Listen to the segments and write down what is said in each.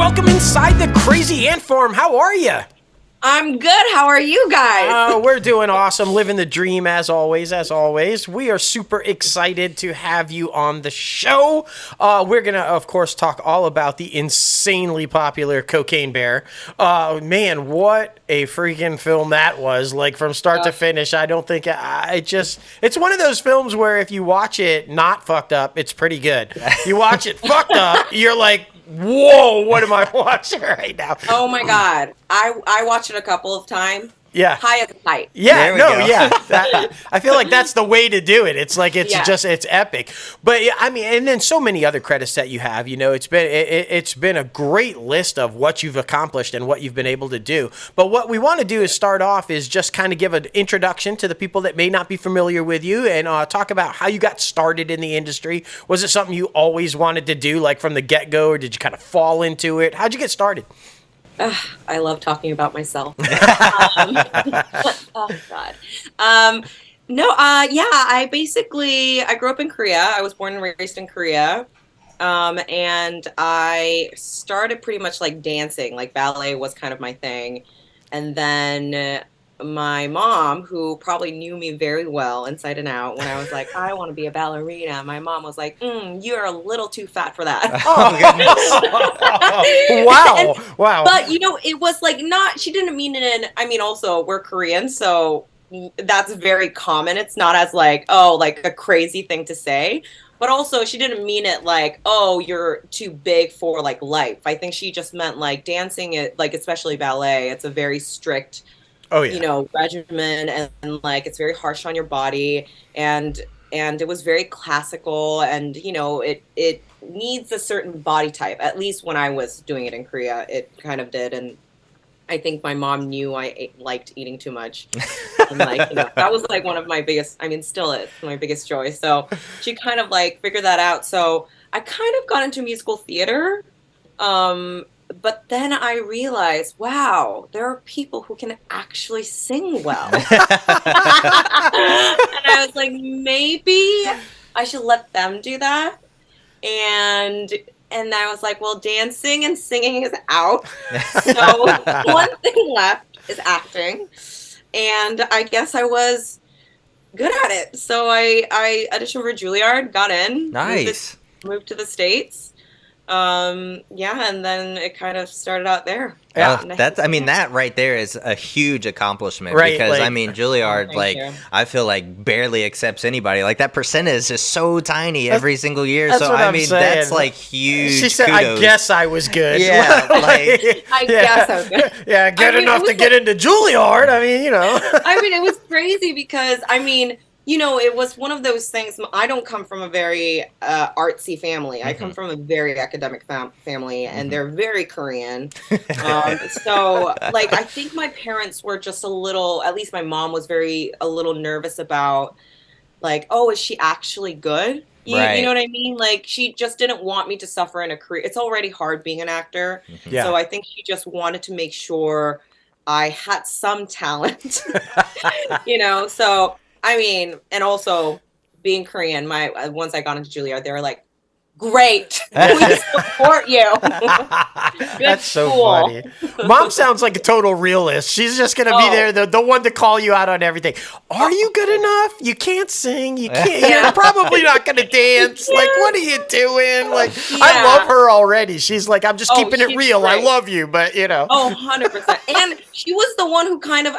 welcome inside the Crazy Ant Farm. How are you? I'm good. How are you guys? We're doing awesome, living the dream as always. We are super excited to have you on the show. We're going to, of course, talk all about the insanely popular Cocaine Bear. Man, what a freaking film that was. Like, from start to finish, I don't think it's one of those films where if you watch it not fucked up, it's pretty good. You watch it fucked up, you're like, whoa, what am I watching right now? Oh my God. I watched it a couple of times. Yeah. High as a kite. Yeah, I feel like that's the way to do it. It's like it's epic. But I mean, and then so many other credits that you have. You know, it's been a great list of what you've accomplished and what you've been able to do. But what we want to do is start off is just kind of give an introduction to the people that may not be familiar with you and talk about how you got started in the industry. Was it something you always wanted to do, like from the get-go, or did you kind of fall into it? How'd you get started? I love talking about myself. Oh God. I grew up in Korea. I was born and raised in Korea. And I started pretty much like dancing, like ballet was kind of my thing. And then my mom, who probably knew me very well inside and out, when I was like, I want to be a ballerina, my mom was like, you're a little too fat for that. Oh, goodness. Wow. But, you know, it was like she didn't mean it also we're Korean, so that's very common. It's not as like, like a crazy thing to say. But also, she didn't mean it like, oh, you're too big for like life. I think she just meant like dancing, like especially ballet. It's a very strict regimen, and like it's very harsh on your body, and it was very classical, and you know it needs a certain body type. At least when I was doing it in Korea, it kind of did, and I think my mom knew I liked eating too much, and like that was like one of my biggest. Still is my biggest joy. So she kind of like figured that out. So I kind of got into musical theater. But then I realized, wow, there are people who can actually sing well. And I was like, maybe I should let them do that. And I was like, well, dancing and singing is out. So one thing left is acting. And I guess I was good at it. So I auditioned for Juilliard, got in. Nice. Moved to the States. And then it kind of started out there. Yeah, that right there is a huge accomplishment, right, because like, Juilliard, I feel like barely accepts anybody. Like that percentage is so tiny every single year. That's so that's like huge. She said, kudos. "I guess I was good." Yeah, I guess I was good. Yeah, good enough to get into Juilliard. It was crazy because it was one of those things. I don't come from a very artsy family. Mm-hmm. I come from a very academic family, and they're very Korean. So, like, I think my parents were just a little, at least my mom was a little nervous about, like, oh, is she actually good? You know what I mean? Like, she just didn't want me to suffer in a career. It's already hard being an actor. Mm-hmm. Yeah. So I think she just wanted to make sure I had some talent, so... and also being Korean, once I got into Juilliard, they were like, great, we support you. That's so funny. Mom sounds like a total realist. She's just going to be there, the one to call you out on everything. Are you good enough? You can't sing. You can't. You're probably not going to dance. Like, what are you doing? Like, I love her already. She's like, I'm just keeping it real. Great. I love you, but Oh, 100%. And she was the one who kind of,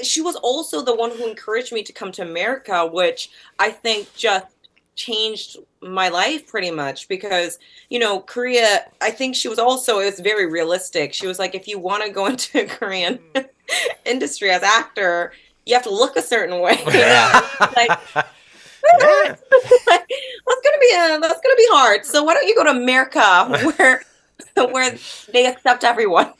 she was also the one who encouraged me to come to America, which I think just changed my life pretty much because, Korea, I think it was very realistic. She was like, if you want to go into Korean industry as actor, you have to look a certain way. Yeah. That's gonna be hard. So why don't you go to America where they accept everyone.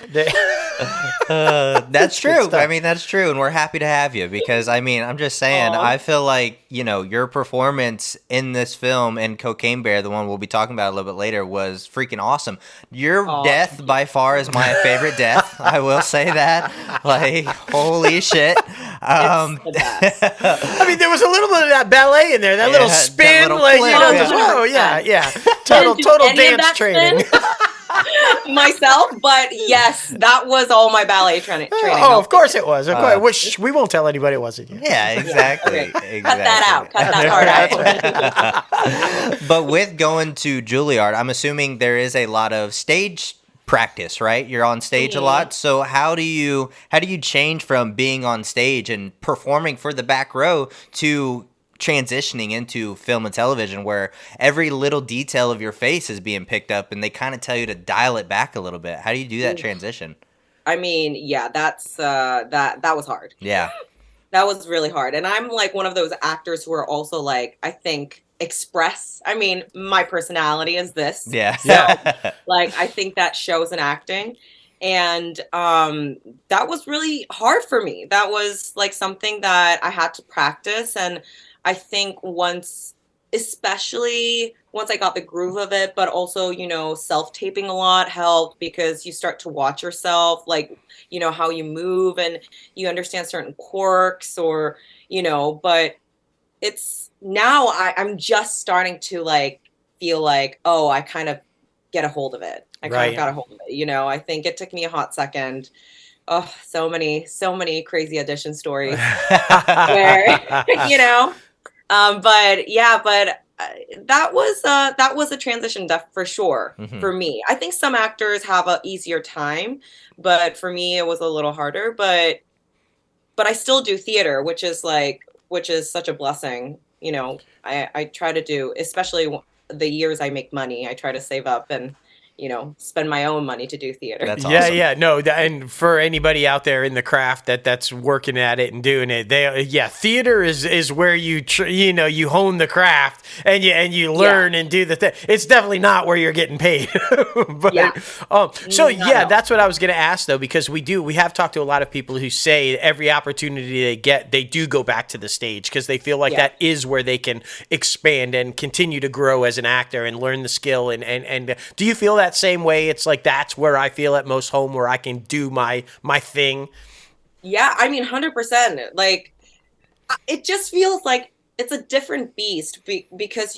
That's true. That's true. And we're happy to have you because, I'm just saying, I feel like, your performance in this film and Cocaine Bear, the one we'll be talking about a little bit later, was freaking awesome. Your death by far is my favorite death. I will say that. Like, holy shit. It's the best. There was a little bit of that ballet in there, that little spin. That little flip, total dance training. myself, but yes, that was all my ballet training. Oh, of course it was. Of course. Which we won't tell anybody it wasn't you. Yeah, exactly. Okay. Exactly. Cut that out. Cut that part out. But with going to Juilliard, I'm assuming there is a lot of stage practice, right? You're on stage a lot. So how do you change from being on stage and performing for the back row to transitioning into film and television where every little detail of your face is being picked up and they kind of tell you to dial it back a little bit? How do you do that transition? I mean, yeah, that's that was hard. Yeah. That was really hard. And I'm like one of those actors who are also like, I think express. I mean, my personality is this. Yeah. So like I think that shows in acting. And that was really hard for me. That was like something that I had to practice. And I think especially once I got the groove of it, but also, self-taping a lot helped because you start to watch yourself, like, how you move and you understand certain quirks or, but it's now I'm just starting to like feel like, oh, I kind of get a hold of it. I kind of got a hold of it. I think it took me a hot second. Oh, so many crazy audition stories where, but yeah, that was a transition for sure for me. I think some actors have an easier time, but for me it was a little harder. But I still do theater, which is such a blessing. I try to do, especially the years I make money, I try to save up and spend my own money to do theater. That's awesome. Yeah. No, and for anybody out there in the craft that's working at it and doing it, theater is where you you hone the craft and you learn and do the thing. It's definitely not where you're getting paid. But, that's what I was going to ask though, because we have talked to a lot of people who say every opportunity they get, they do go back to the stage because they feel like that is where they can expand and continue to grow as an actor and learn the skill. And do you feel that same way? It's like that's where I feel at most home, where I can do my thing. Yeah, I mean 100%. Like it just feels like it's a different beast because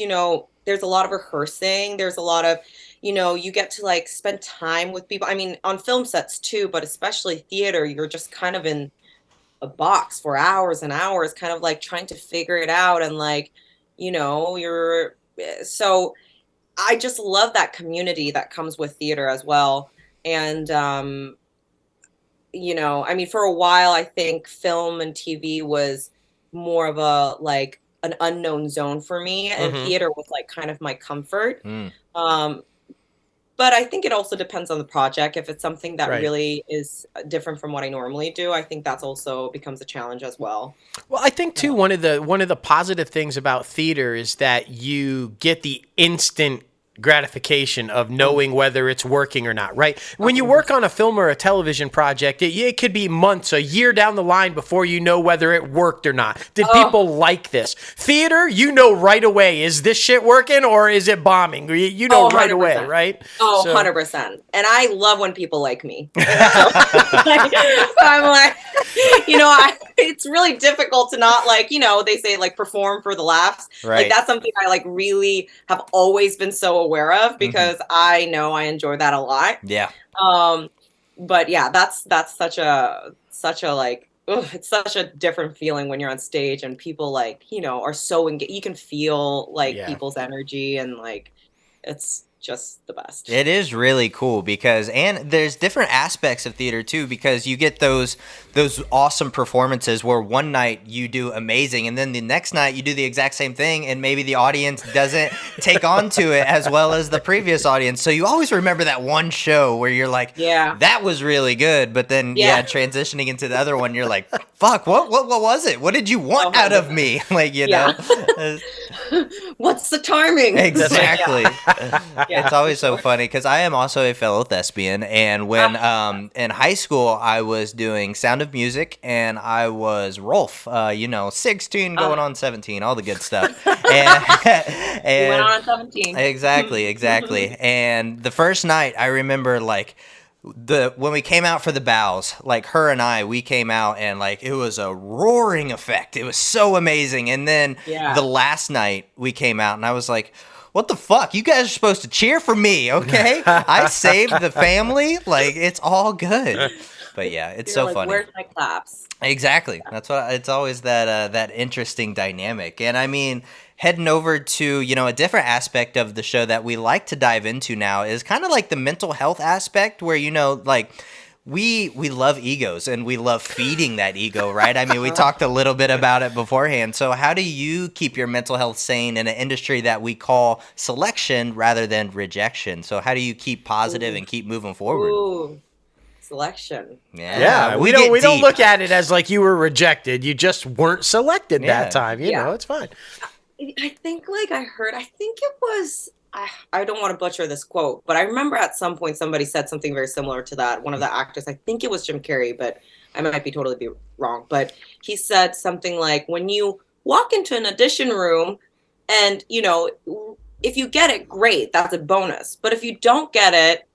there's a lot of rehearsing, there's a lot of you get to like spend time with people. I mean on film sets too, but especially theater, you're just kind of in a box for hours and hours, kind of like trying to figure it out and like you're so I just love that community that comes with theater as well. And, I mean, for a while, I think film and TV was more of like an unknown zone for me. And theater was like kind of my comfort. But I think it also depends on the project. If it's something that really is different from what I normally do, I think that's also becomes a challenge as well. Well, I think too, one of the positive things about theater is that you get the instant gratification of knowing whether it's working or not, right? When you work on a film or a television project, it could be months, a year down the line before you know whether it worked or not. Did people like this? Theater, right away, is this shit working or is it bombing? You know right away, right? Oh, so. 100%. And I love when people like me. I'm like, it's really difficult to not like, they say like perform for the laughs. Right. Like that's something I like really have always been so aware of because I know I enjoy that a lot. Yeah. But yeah, that's such a like, it's such a different feeling when you're on stage and people like, are so engaged. You can feel like people's energy and like, it's just the best. It is really cool and there's different aspects of theater too, because you get those awesome performances where one night you do amazing and then the next night you do the exact same thing and maybe the audience doesn't take on to it as well as the previous audience. So you always remember that one show where you're like, that was really good. But then transitioning into the other one, you're like, fuck, what was it? What did you want out of me? Like, know, what's the timing? Exactly. It's always so funny because I am also a fellow thespian, and when in high school I was doing Sound of Music and I was Rolf, 16 going on 17, all the good stuff. And went on 17. Exactly. And the first night I remember like when we came out for the bows, like her and we came out and like it was a roaring effect. It was so amazing. And then the last night we came out and I was like, what the fuck? You guys are supposed to cheer for me, okay? I saved the family. Like, it's all good. But yeah, it's You're so like, funny. where's my claps? Exactly. That's what it's always that interesting dynamic. And I mean, heading over to, a different aspect of the show that we like to dive into now is kind of like the mental health aspect where, like we love egos and we love feeding that ego, right? I mean, we talked a little bit about it beforehand. So how do you keep your mental health sane in an industry that we call selection rather than rejection? So how do you keep positive and keep moving forward? Ooh. Selection. Yeah, we don't look at it as like you were rejected. You just weren't selected that time. You know, it's fine. I think I think it was, I don't want to butcher this quote, but I remember at some point somebody said something very similar to that. One of the actors, I think it was Jim Carrey, but I might be totally wrong. But he said something like, when you walk into an audition room and, if you get it, great, that's a bonus. But if you don't get it,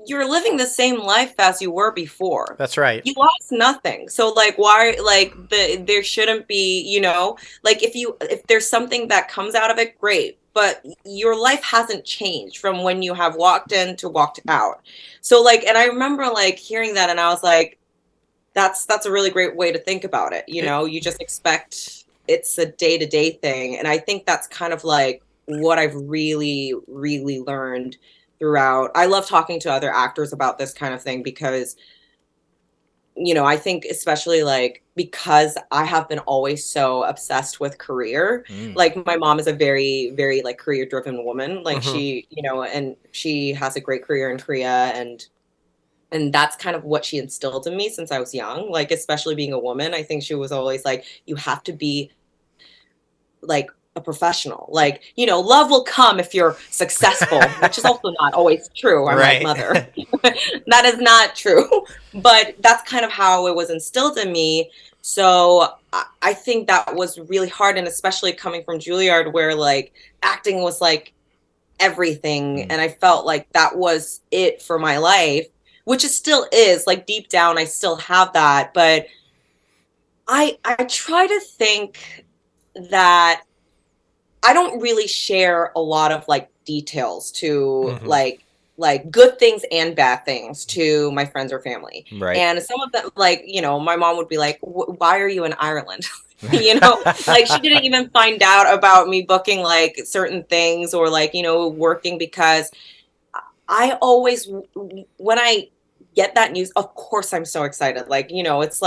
you're living the same life as you were before. That's right. You lost nothing. So why, there shouldn't be, if there's something that comes out of it, great. But your life hasn't changed from when you have walked in to walked out. So and I remember hearing that and I was like, that's a really great way to think about it. You just expect it's a day-to-day thing. And I think that's kind of what I've really, really learned throughout. I love talking to other actors about this kind of thing because, I think especially because I have been always so obsessed with career. My mom is a very, very career driven woman. She, and she has a great career in Korea and that's kind of what she instilled in me since I was young. Especially being a woman, I think she was always you have to be a professional. Love will come if you're successful, which is also not always true. I'm right. my mother. That is not true. But that's kind of how it was instilled in me. So I think that was really hard. And especially coming from Juilliard where acting was everything. And I felt like that was it for my life, which it still is. Deep down, I still have that. But I try to think that I don't really share a lot of details to good things and bad things to my friends or family. Right. And some of them my mom would be like, why are you in Ireland? She didn't even find out about me booking certain things or working because I always, when I get that news, of course I'm so excited. It's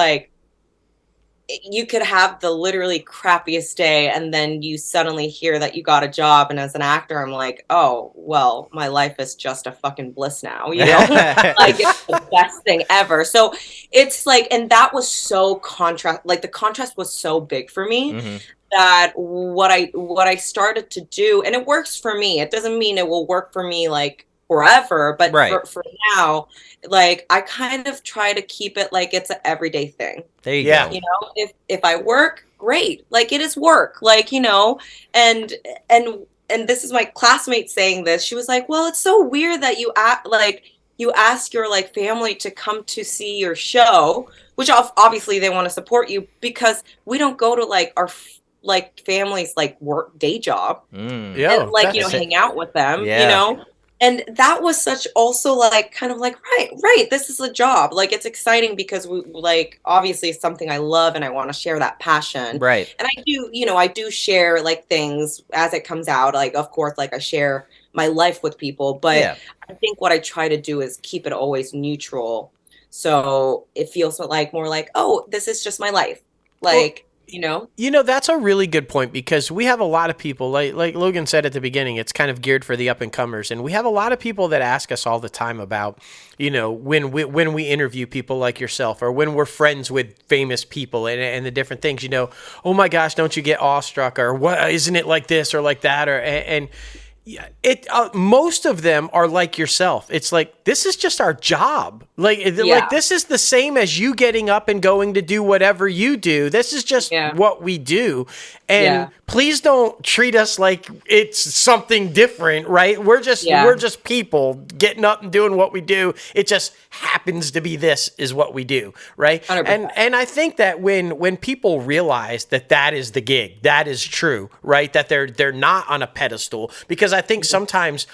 you could have the literally crappiest day and then you suddenly hear that you got a job. And as an actor, I'm like, oh, well, my life is just a fucking bliss now, it's the best thing ever. So it's and that was so contrast, the contrast was so big for me that what I started to do, and it works for me. It doesn't mean it will work for me forever, but for now, I kind of try to keep it it's an everyday thing. There you go. If I work, great. It is work. And this is my classmate saying this. She was like, well, it's so weird that you ask your family to come to see your show, which obviously they want to support you because we don't go to our family's work day job and hang out with them, And that was such also kind of right, this is a job. It's exciting because we obviously it's something I love and I want to share that passion. Right. And I do, I do share things as it comes out. Of course, I share my life with people, but I think what I try to do is keep it always neutral. So it feels more oh, this is just my life. That's a really good point because we have a lot of people, like Logan said at the beginning, it's kind of geared for the up and comers. And we have a lot of people that ask us all the time about, when we interview people like yourself or when we're friends with famous people and the different things, oh my gosh, don't you get awestruck or what, isn't it like this or like that? Yeah, most of them are like yourself. It's like, this is just our job. Like this is the same as you getting up and going to do whatever you do. This is just what we do. And please don't treat us like it's something different, right? We're just people getting up and doing what we do. It just happens to be this is what we do, right? 100%. And I think that when people realize that is the gig, that is true, right? That they're not on a pedestal, because I think sometimes,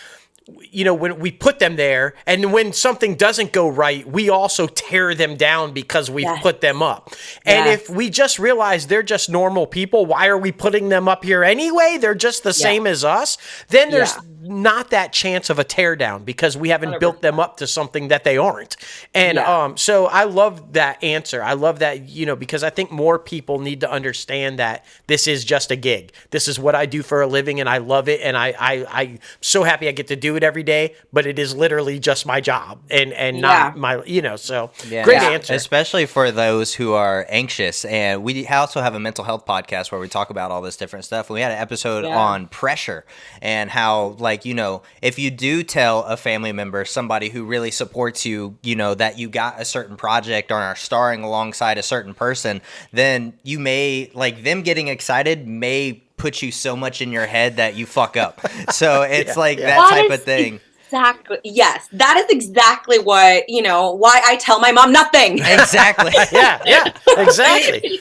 when we put them there and when something doesn't go right, we also tear them down because we've put them up. And if we just realize they're just normal people, why are we putting them up here anyway? They're just the same as us. Then there's not that chance of a teardown because we haven't 100%. Built them up to something that they aren't. And so I love that answer. I love that, because I think more people need to understand that this is just a gig. This is what I do for a living, and I love it. And I'm so happy I get to do it every day, but it is literally just my job and not my, so great answer. Especially for those who are anxious. And we also have a mental health podcast where we talk about all this different stuff. We had an episode on pressure and how, if you do tell a family member, somebody who really supports you, that you got a certain project or are starring alongside a certain person, then you may, them getting excited may put you so much in your head that you fuck up. So it's that type of thing. Exactly. Yes, that is exactly what, why I tell my mom nothing. Exactly. yeah, exactly.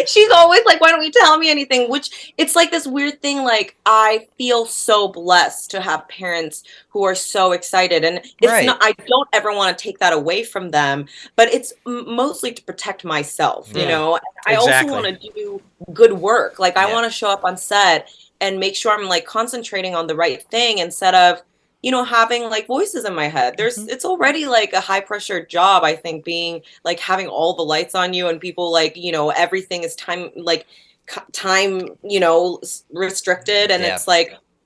She's always like, why don't you tell me anything? Which it's like this weird thing. Like, I feel so blessed to have parents who are so excited. And it's not, I don't ever want to take that away from them, but it's mostly to protect myself, I also want to do good work. Like, I want to show up on set and make sure I'm concentrating on the right thing instead of, having voices in my head. It's already a high pressure job, I think, being having all the lights on you and people everything is time restricted. And it's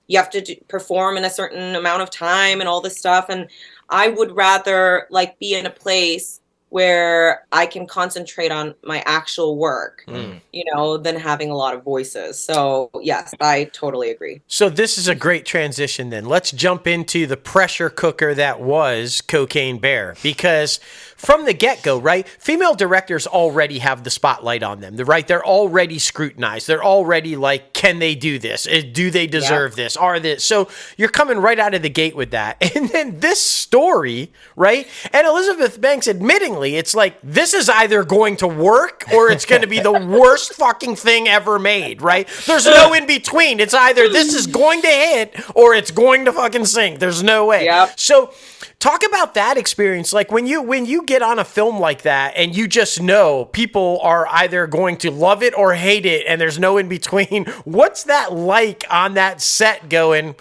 you have to perform in a certain amount of time and all this stuff. And I would rather be in a place where I can concentrate on my actual work, than having a lot of voices. So yes, I totally agree. So this is a great transition then. Let's jump into the pressure cooker that was Cocaine Bear, because from the get-go, right, female directors already have the spotlight on them, right? They're already scrutinized. They're already can they do this? Do they deserve this? So you're coming right out of the gate with that. And then this story, right? And Elizabeth Banks admittingly, it's this is either going to work or it's going to be the worst fucking thing ever made, right? There's no in between. It's either this is going to hit or it's going to fucking sink. There's no way. Yep. So talk about that experience. When you get on a film like that and you just know people are either going to love it or hate it and there's no in between. What's that like on that set going,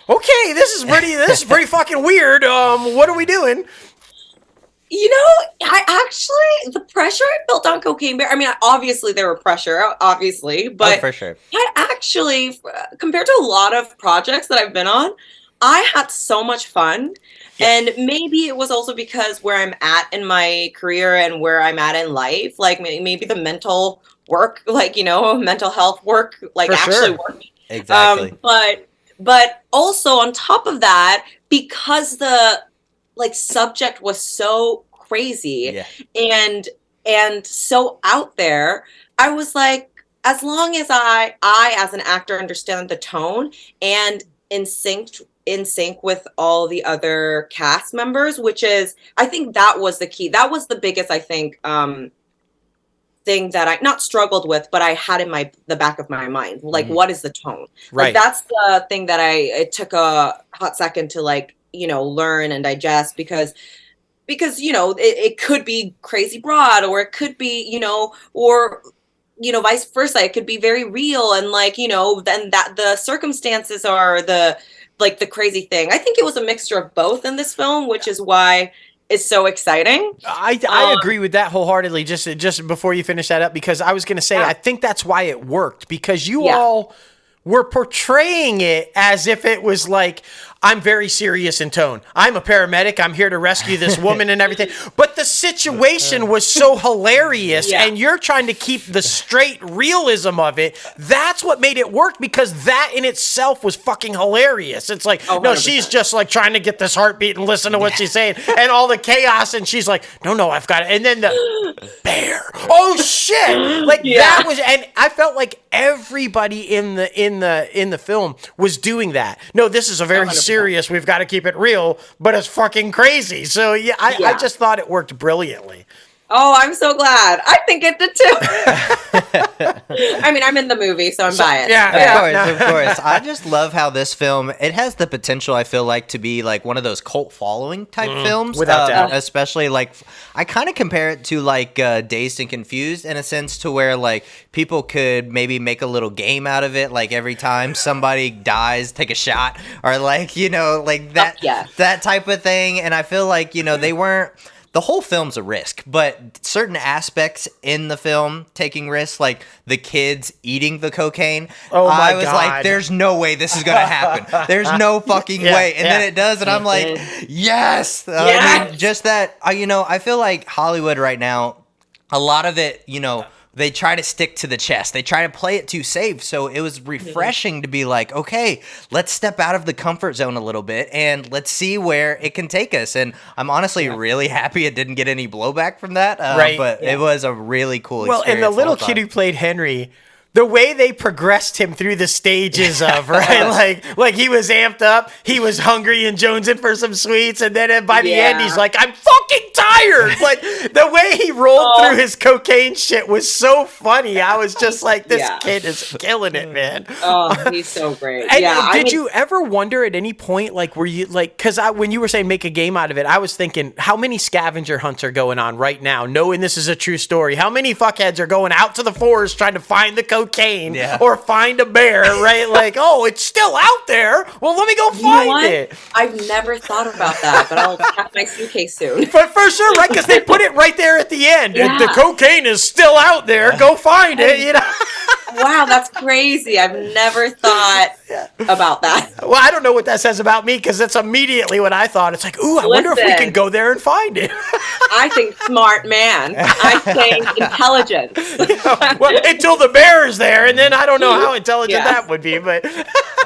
okay, this is pretty fucking weird. What are we doing? I actually, the pressure I felt on Cocaine Bear, I mean, obviously there were pressure, obviously, but for sure. I actually, compared to a lot of projects that I've been on, I had so much fun. Yeah. And maybe it was also because where I'm at in my career and where I'm at in life, maybe the mental work, mental health work, actually work. Exactly. But also on top of that, because the subject was so crazy and so out there, I was as long as I as an actor understand the tone and in sync with all the other cast members, which is, I think that was the key. That was the biggest, I think, thing that I not struggled with, but I had in the back of my mind, what is the tone? Right. That's the thing that it took a hot second to learn and digest because it could be crazy broad, or it could be or vice versa, it could be very real, and then that the circumstances are the crazy thing. I think it was a mixture of both in this film, which is why it's so exciting. I agree with that wholeheartedly. Just before you finish that up, because I was going to say I think that's why it worked, because you all were portraying it as if it was I'm very serious in tone. I'm a paramedic. I'm here to rescue this woman and everything. But the situation was so hilarious, and you're trying to keep the straight realism of it. That's what made it work, because that in itself was fucking hilarious. It's like, no, she's just like trying to get this heartbeat and listen to what she's saying, and all the chaos, and she's like, no, I've got it. And then the bear. Oh shit! Like that was, and I felt like everybody in the film was doing that. No, this is a very 100%. serious. We've got to keep it real, but it's fucking crazy. So I just thought it worked brilliantly. Oh, I'm so glad. I think it did too. I mean, I'm in the movie, so I'm biased. Of course. I just love how this film, it has the potential, I feel like, to be like one of those cult following type films. Without doubt. Especially like, I kind of compare it to like Dazed and Confused in a sense, to where like people could maybe make a little game out of it. Like every time somebody dies, take a shot, or like, you know, like that, that type of thing. And I feel like, you know, they weren't, the whole film's a risk, but certain aspects in the film taking risks, like the kids eating the cocaine, I was like, there's no way this is going to happen. There's no fucking way. And then it does, and I'm like, yes! I mean, just that, you know, I feel like Hollywood right now, a lot of it, you know, they try to stick to the chest. They try to play it too safe. So it was refreshing to be like, okay, let's step out of the comfort zone a little bit and let's see where it can take us. And I'm honestly really happy it didn't get any blowback from that. But it was a really cool experience. Well, and the little kid who played Henry, the way they progressed him through the stages of, right? like he was amped up, he was hungry and jonesing for some sweets, and then by the end he's like, I'm fucking tired. Like the way he rolled through his cocaine shit was so funny. I was just like, this kid is killing it, man. Oh, he's so great. And did you ever wonder at any point, like, were you like, because when you were saying make a game out of it, I was thinking, how many scavenger hunts are going on right now, knowing this is a true story? How many fuckheads are going out to the forest trying to find the cocaine or find a bear, right? Like, oh, it's still out there. Well, let me go find it. I've never thought about that, but I'll pack my suitcase soon. But for sure, right? Because they put it right there at the end. The cocaine is still out there. Go find it, you know? Wow, that's crazy. I've never thought about that. Well, I don't know what that says about me, because that's immediately what I thought. It's like, ooh, I wonder if we can go there and find it. I think smart man. I think intelligence. Well, until the bear is there, and then I don't know how intelligent that would be. But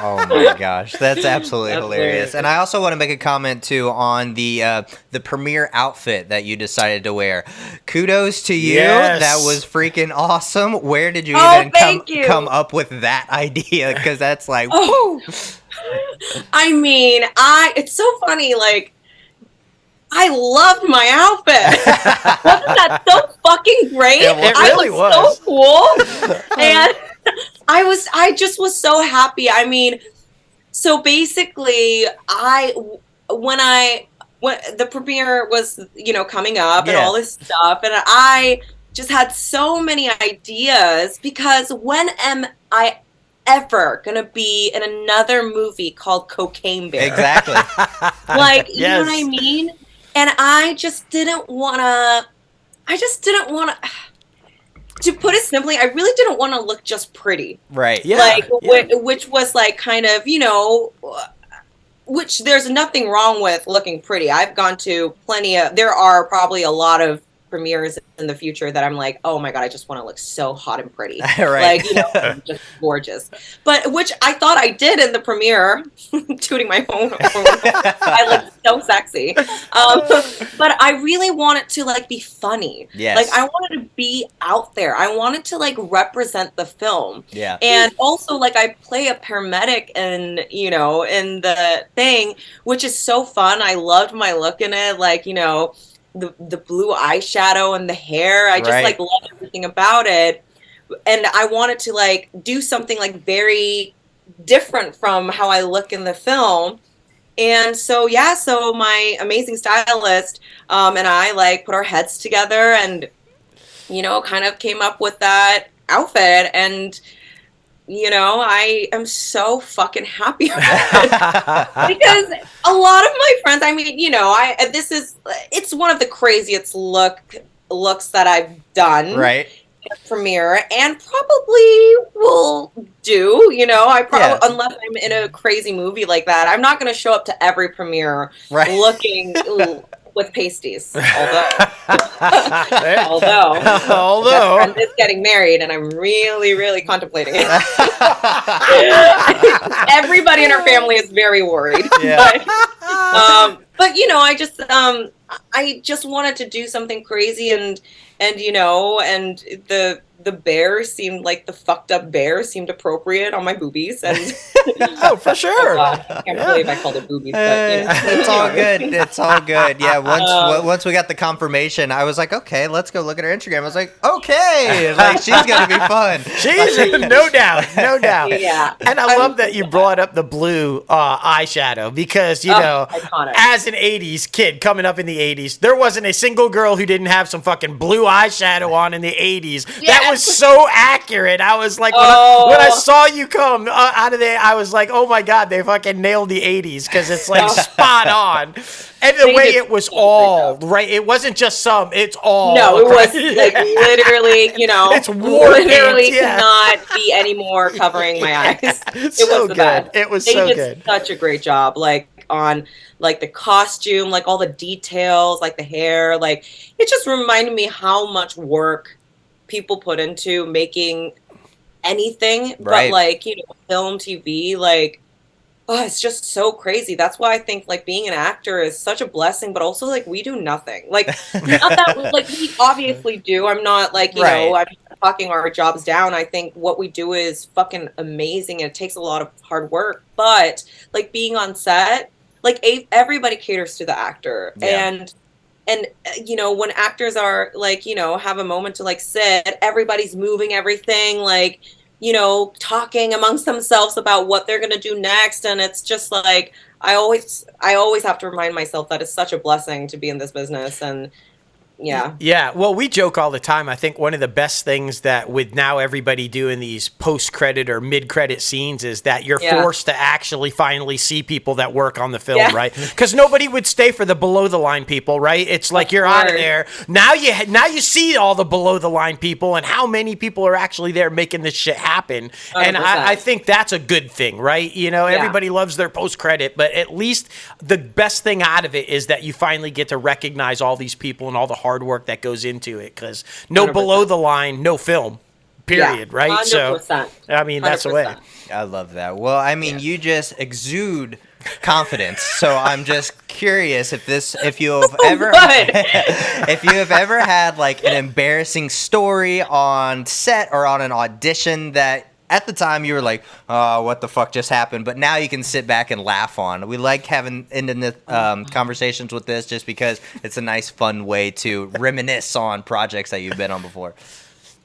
oh my gosh, that's absolutely hilarious. And I also want to make a comment too on the premiere outfit that you decided to wear. Kudos to you. Yes. That was freaking awesome. Where did you even come up with that idea? Because that's like, I mean, it's so funny, like, I loved my outfit. Wasn't that so fucking great? It really was so cool. And I just was so happy. I mean, so basically, when the premiere was, you know, coming up and all this stuff, and I just had so many ideas, because when am I ever gonna be in another movie called Cocaine Bear? Exactly. Like, you know what I mean? And I just didn't want to put it simply, I really didn't want to look just pretty. Right. Yeah. Like, which was like kind of, you know, which there's nothing wrong with looking pretty. I've gone to there are probably a lot of premieres in the future that I'm like, oh my God, I just want to look so hot and pretty. Right. Like, you know, just gorgeous. But which I thought I did in the premiere, tooting my own horn. I looked so sexy. But I really wanted to like be funny. Yes. Like I wanted to be out there. I wanted to like represent the film. Yeah. And also like I play a paramedic in the thing, which is so fun. I loved my look in it. Like, you know, the blue eyeshadow and the hair. I just like love everything about it. And I wanted to like do something like very different from how I look in the film. And so my amazing stylist and I like put our heads together and, you know, kind of came up with that outfit. And you know, I am so fucking happy about it. Because a lot of my friends, I mean, you know, it's one of the craziest looks that I've done. Right. premiere and probably will do, I probably, unless I'm in a crazy movie like that, I'm not going to show up to every premiere looking with pasties. Although my friend is getting married and I'm really, really contemplating it. Everybody in her family is very worried. Yeah. But I just wanted to do something crazy and the bear seemed like the fucked up bear seemed appropriate on my boobies and oh, for sure. I can't believe I called it boobies, but it's all good. It's all good. Yeah, once we got the confirmation, I was like, okay, let's go look at her Instagram. I was like, okay, like she's gonna be fun. She's no doubt. Yeah. And I love that you brought up the blue eyeshadow because iconic. As an '80s kid coming up in the '80s, there wasn't a single girl who didn't have some fucking blue eyeshadow on in the '80s. Yes. That was so accurate. I was like, when I saw you come out of there, I was like, oh my god, they fucking nailed the '80s because it's like spot on. And the way it was all right, it wasn't just some, it's all. No, it was like literally, it's war literally paint, yeah. cannot be any more covering my eyes. It so was the good. best. It was they so did good. Such a great job, like on like the costume, like all the details, like the hair, like it just reminded me how much work people put into making anything, but like film, TV, like. Oh, it's just so crazy. That's why I think like being an actor is such a blessing, but also like we do nothing. Like not that like we obviously do. I'm not like, I'm talking our jobs down. I think what we do is fucking amazing and it takes a lot of hard work. But like being on set, like everybody caters to the actor. Yeah. And when actors are like, have a moment to like sit, everybody's moving everything like talking amongst themselves about what they're going to do next. And it's just like, I always have to remind myself that it's such a blessing to be in this business. And yeah. Well, we joke all the time. I think one of the best things that with now everybody doing these post-credit or mid-credit scenes is that you're forced to actually finally see people that work on the film, right? Because nobody would stay for the below-the-line people, right? It's like you're out of there. Now you see all the below-the-line people and how many people are actually there making this shit happen. 100%. And I think that's a good thing, right? Everybody loves their post-credit, but at least the best thing out of it is that you finally get to recognize all these people and all the hard work that goes into it because no 100%. Below the line, no film, period, right? 100%. So, I mean, that's 100%. The way. I love that. Well, I mean, you just exude confidence. So I'm just curious if you have ever had like an embarrassing story on set or on an audition that at the time you were like, oh, what the fuck just happened? But now you can sit back and laugh on. We like having conversations with this just because it's a nice, fun way to reminisce on projects that you've been on before.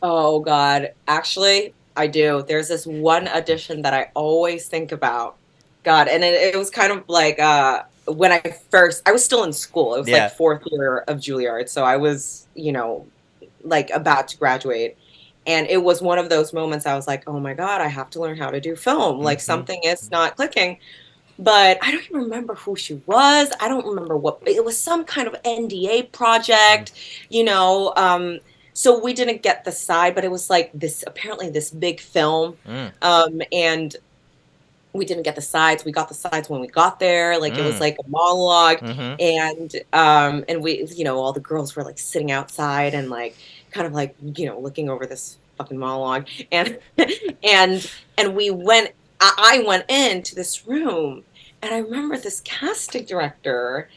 Oh, God. Actually, I do. There's this one audition that I always think about. God. And it was kind of like when I was still in school. It was like fourth year of Juilliard. So I was, like about to graduate. And it was one of those moments I was like, oh my God, I have to learn how to do film. Like something is not clicking. But I don't even remember who she was. I don't remember what, it was some kind of NDA project, so we didn't get the side, but it was like apparently this big film. And we didn't get the sides. We got the sides when we got there. Like it was like a monologue. And we, all the girls were like sitting outside and like, kind of like, looking over this fucking monologue and we went, I went into this room and I remember this casting director,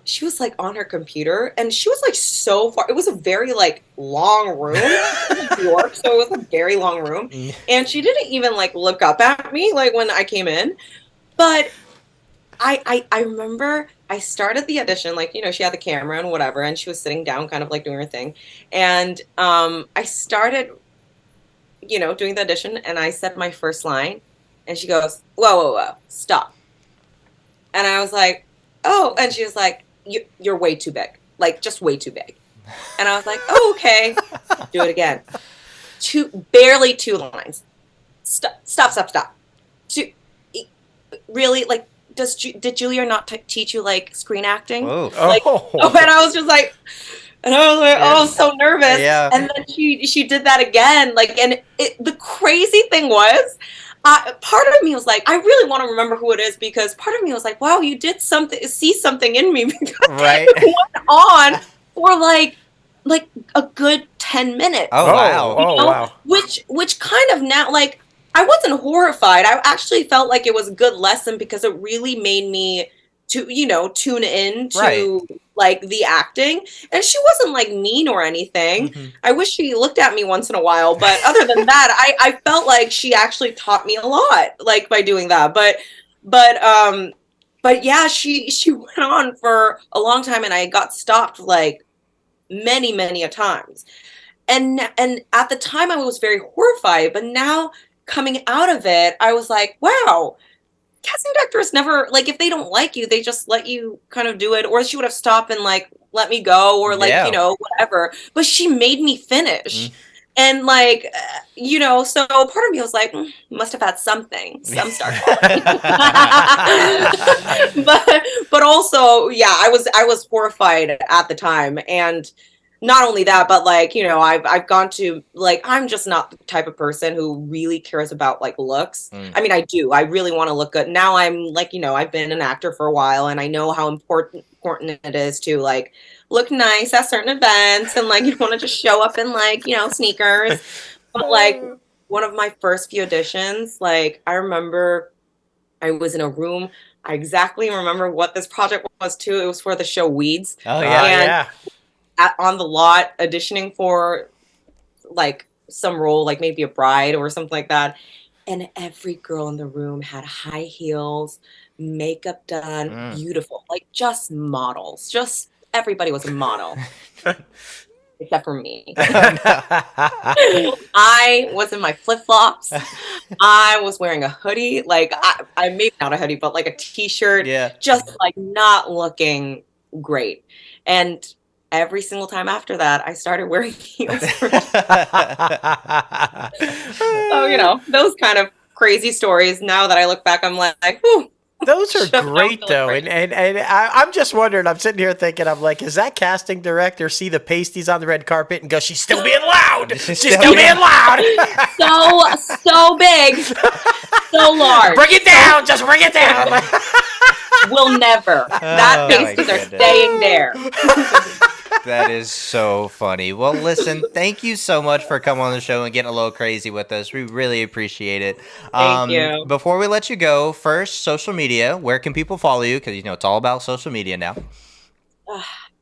she was like on her computer and she was like so far, it was a very like long room in New York, so it was a very long room and she didn't even like look up at me like when I came in, but I remember I started the audition, like, she had the camera and whatever, and she was sitting down kind of like doing her thing. And I started, doing the audition, and I said my first line, and she goes, whoa, stop. And I was like, oh, and she was like, you're way too big, like, just way too big. And I was like, oh, okay, do it again. Barely 2 lines. Stop. Really, like, did Juilliard not teach you like screen acting? Oh. Like, and I was just like, And I was like, oh, so nervous. Yeah. And then she did that again. Like, and the crazy thing was, part of me was like, I really want to remember who it is, because part of me was like, wow, you did see something in me, because Right. it went on for like a good 10 minutes. Oh, wow. Oh, wow. Which kind of now, like, I wasn't horrified. I actually felt like it was a good lesson, because it really made me tune in to Right. like the acting. And she wasn't like mean or anything. Mhm. I wish she looked at me once in a while, but other than that, I felt like she actually taught me a lot, like, by doing that. But yeah, she went on for a long time, and I got stopped like many a times. And at the time I was very horrified, but now coming out of it, I was like, wow, casting directors never, like, if they don't like you, they just let you kind of do it. Or she would have stopped and like let me go, or like, Yeah. whatever. But she made me finish. Mm. And like, so part of me was like, must have had some star quality. but also, yeah, I was horrified at the time. And not only that, but like, I've gone to, like, I'm just not the type of person who really cares about like looks. I mean, I do. I really want to look good. Now I'm like, I've been an actor for a while, and I know how important it is to like look nice at certain events, and like you want to just show up in like, sneakers. But like one of my first few auditions, like I remember I was in a room. I exactly remember what this project was too. It was for the show Weeds. Oh, yeah. Yeah. On the lot auditioning for like some role, like maybe a bride or something like that. And every girl in the room had high heels, makeup done, beautiful, like just models. Just everybody was a model. Except for me. I was in my flip-flops. I was wearing a hoodie. Like, I maybe not a hoodie, but like a t-shirt. Yeah. Just like not looking great. And every single time after that, I started wearing heels. So, those kind of crazy stories. Now that I look back, I'm like, whew. Those are great, though, and I'm just wondering. I'm sitting here thinking, I'm like, is that casting director see the pasties on the red carpet and go, "She's still being loud. She's still being loud. So big, so large. Bring it down. Just bring it down." Will never. That pasties are staying there. That is so funny. Well, listen, thank you so much for coming on the show and getting a little crazy with us. We really appreciate it. Thank you. Before we let you go, first, social media. Where can people follow you? Because, it's all about social media now.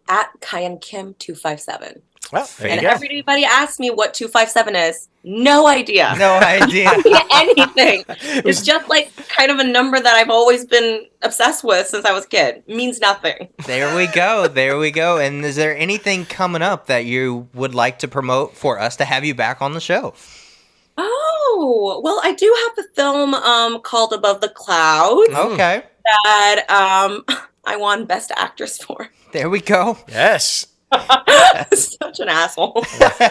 At Kahyun Kim 257. Well, there And you go. everybody asks me what 257 is. No idea. No idea. Anything. It's just like kind of a number that I've always been obsessed with since I was a kid. It means nothing. There we go. There we go. And is there anything coming up that you would like to promote for us to have you back on the show? Oh, well, I do have a film called Above the Clouds Okay. that I won Best Actress for. There we go. Yes. Such an asshole.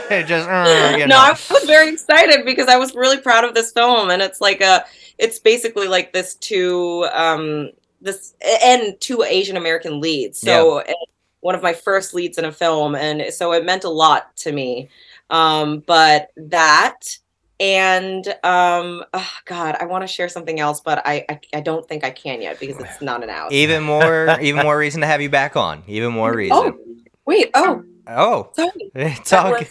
Just, No, I was very excited because I was really proud of this film, and it's like it's basically like this two Asian American leads. So one of my first leads in a film, and so it meant a lot to me. But that. And God, I want to share something else, but I don't think I can yet because it's not announced. Even more reason to have you back on. Even more reason. Oh, wait. Oh, Sorry. it's all good.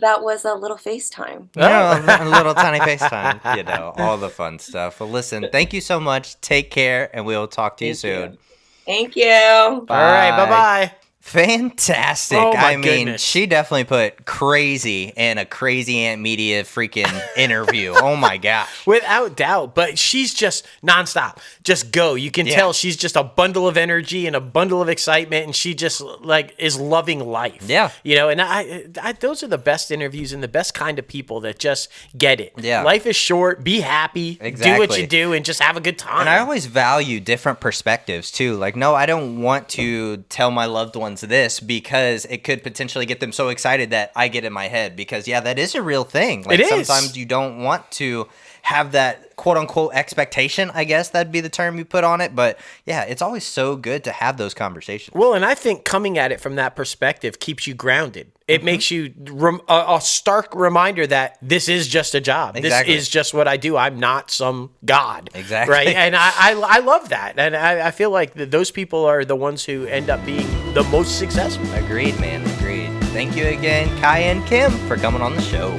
That was a little FaceTime. A little tiny FaceTime. All the fun stuff. Well, listen, thank you so much. Take care, and we'll talk to you soon. Thank you. All right. Bye-bye. Fantastic. Oh, my I mean, goodness. she definitely put crazy in a Crazy Ant Media freaking interview. Oh my gosh. Without doubt, but she's just nonstop. Just go. You can tell she's just a bundle of energy and a bundle of excitement, and she just like is loving life. Yeah. And I those are the best interviews and the best kind of people that just get it. Yeah. Life is short. Be happy. Do what Exactly. you do, and just have a good time. And I always value different perspectives too. Like, no, I don't want to tell my loved ones this because it could potentially get them so excited that I get in my head because that is a real thing. Like It is. sometimes you don't want to have that quote unquote expectation, I guess that'd be the term you put on it. But yeah, it's always so good to have those conversations. Well, and I think coming at it from that perspective keeps you grounded. It makes you a stark reminder that this is just a job. Exactly. This is just what I do. I'm not some god. Exactly. Right. And I love that. And I feel like those people are the ones who end up being the most successful. Agreed, man. Agreed. Thank you again, Kahyun Kim, for coming on the show.